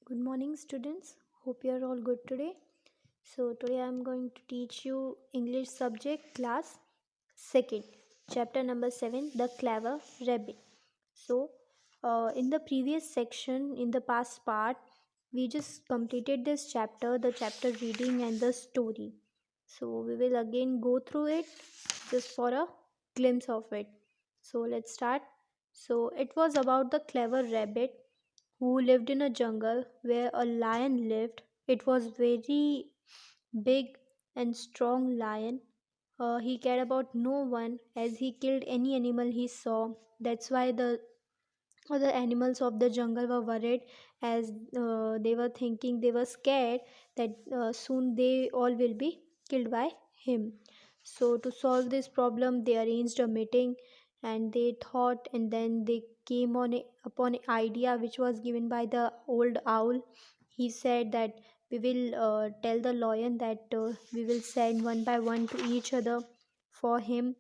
Good morning, students. Hope you are all good today. So, today I am going to teach you English subject class second, chapter number 7, The Clever Rabbit. So, in the previous section, in the past part, we just completed this chapter, the chapter reading and the story. So, we will again go through it just for a glimpse of it. So, let's start. So, it was about the clever rabbit who lived in a jungle where a lion lived. It was very big and strong lion. He cared about no one as he killed any animal he saw. That's why the other animals of the jungle were worried as they were thinking, they were scared that soon they all will be killed by him. So to solve this problem they arranged a meeting and they thought, and then they came upon an idea which was given by the old owl. He said that we will tell the lion that we will send one by one to each other for him,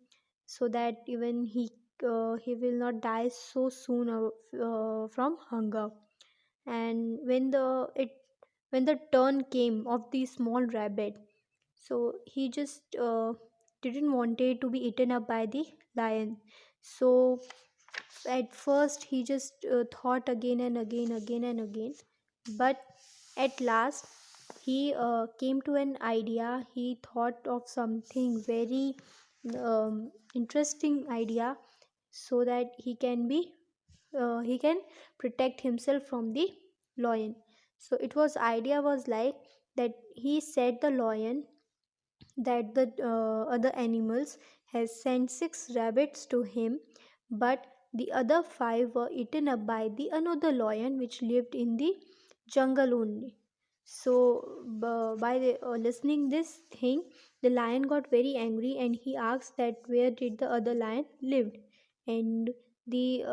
so that even he will not die so soon from hunger. And when the turn came of the small rabbit, so he just didn't want it to be eaten up by the lion. So at first he just thought again and again, but at last he came to an idea. He thought of something very interesting idea, so that he can protect himself from the lion. So it was idea was like that he said the lion that the other animals has sent 6 rabbits to him, but the other 5 were eaten up by the another lion which lived in the jungle only. So by listening this thing, the lion got very angry and he asked that where did the other lion lived. And the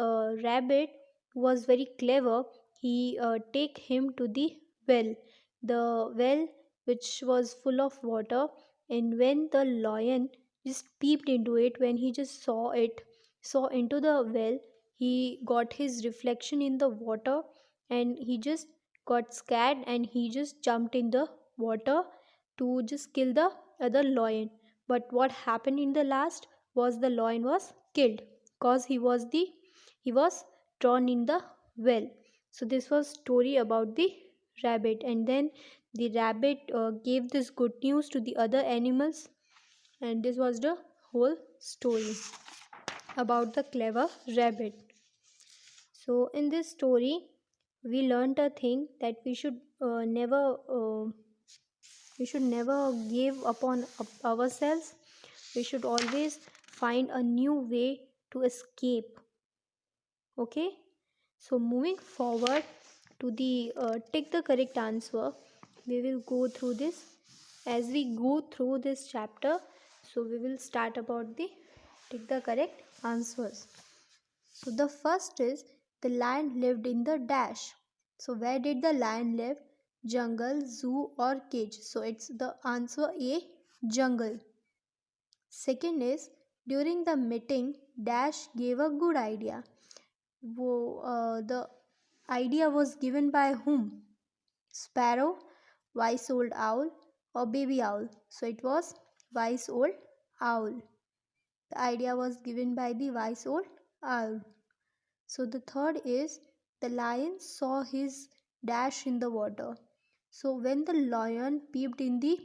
rabbit was very clever. He take him to the well which was full of water. And when the lion just peeped into it, when he just saw into the well, he got his reflection in the water, and he just got scared and he just jumped in the water to just kill the other lion. But what happened in the last was the lion was killed because he was drawn in the well. So this was story about the rabbit. And then the rabbit gave this good news to the other animals, and this was the whole story about the clever rabbit. So in this story, we learned a thing that we should never give upon ourselves. We should always find a new way to escape. Okay. So moving forward to the take the correct answer, we will go through this. As we go through this chapter, so we will start about the take the correct answers. So the first is the lion lived in the dash. So where did the lion live? Jungle, zoo or cage? So it's the answer A, jungle. Second is during the meeting, Dash gave a good idea. The idea was given by whom? Sparrow, wise old owl or baby owl? So it was wise old owl. The idea was given by the wise old owl. So the third is the lion saw his dash in the water. So when the lion peeped in the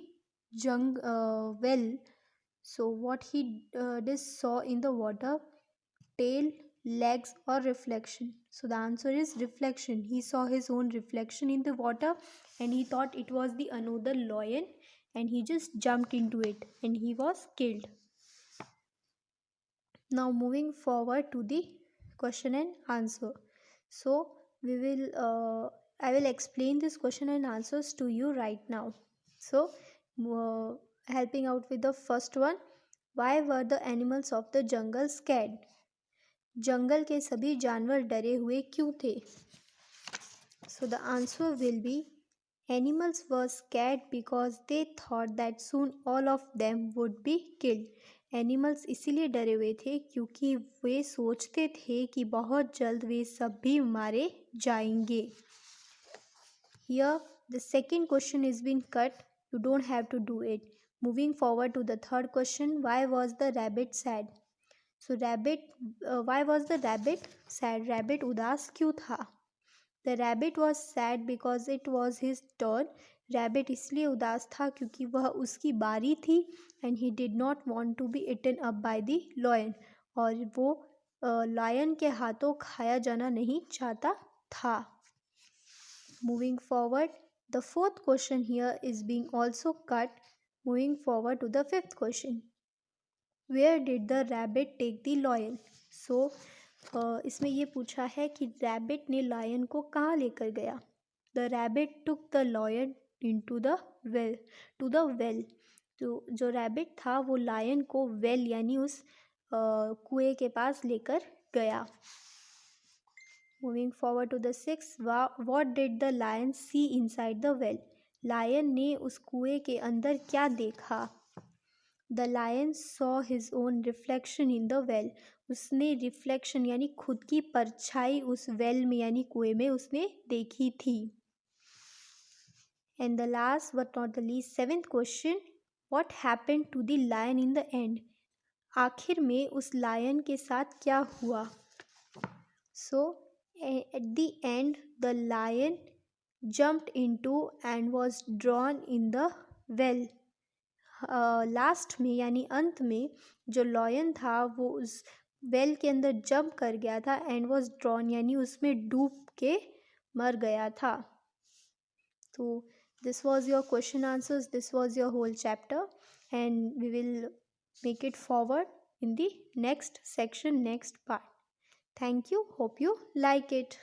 well, so what he just saw in the water? Tail, legs or reflection? So the answer is reflection. He saw his own reflection in the water and he thought it was the another lion, and he just jumped into it and he was killed. Now moving forward to the question and answer. So I will explain this question and answers to you right now. So uh, helping out with the first one, why were the animals of the jungle scared? जंगल के सभी जानवर डरे हुए क्यों थे? So the answer will be animals were scared because they thought that soon all of them would be killed. Animals इसीलिए डरे हुए थे क्योंकि वे सोचते थे कि बहुत जल्द वे सब भी मारे जाएंगे. Here the second question is been cut. You don't have to do it. Moving forward to the third question, why was the rabbit sad? So why was the rabbit sad? Rabbit उदास क्यों था? The rabbit was sad because it was his turn. Rabbit इसलिए उदास था क्योंकि वह उसकी बारी थी and he did not want to be eaten up by the lion. और वो लायन के हाथों खाया जाना नहीं चाहता था. Moving forward, the fourth question here is being also cut. Moving forward to the fifth question. Where did the rabbit take the lion? So इसमें ये पूछा है कि रैबिट ने लायन को कहाँ लेकर गया. The rabbit took the lion into the well. तो जो रैबिट था वो लायन को वेल यानी उस कुएं के पास लेकर गया. Moving forward to the six, what did the lion see inside the well? Lion ने उस कुएं के अंदर क्या देखा? The lion saw his own reflection in the well. उसने रिफ्लेक्शन यानी खुद की परछाई उस वेल में यानी कुएं में उसने देखी थी. And the last but not the least seventh question, what happened to the lion in the end? आखिर में उस लायन के साथ क्या हुआ? So at the end the lion jumped into and was drawn in the well. Last में यानी अंत में जो लॉयन था वो उस वेल के अंदर जंप कर गया था एंड वॉज ड्रॉन यानी उसमें डूब के मर गया था. तो this was your question answers, this was your whole chapter and we will make it forward in the next section, next part. Thank you. Hope you like it.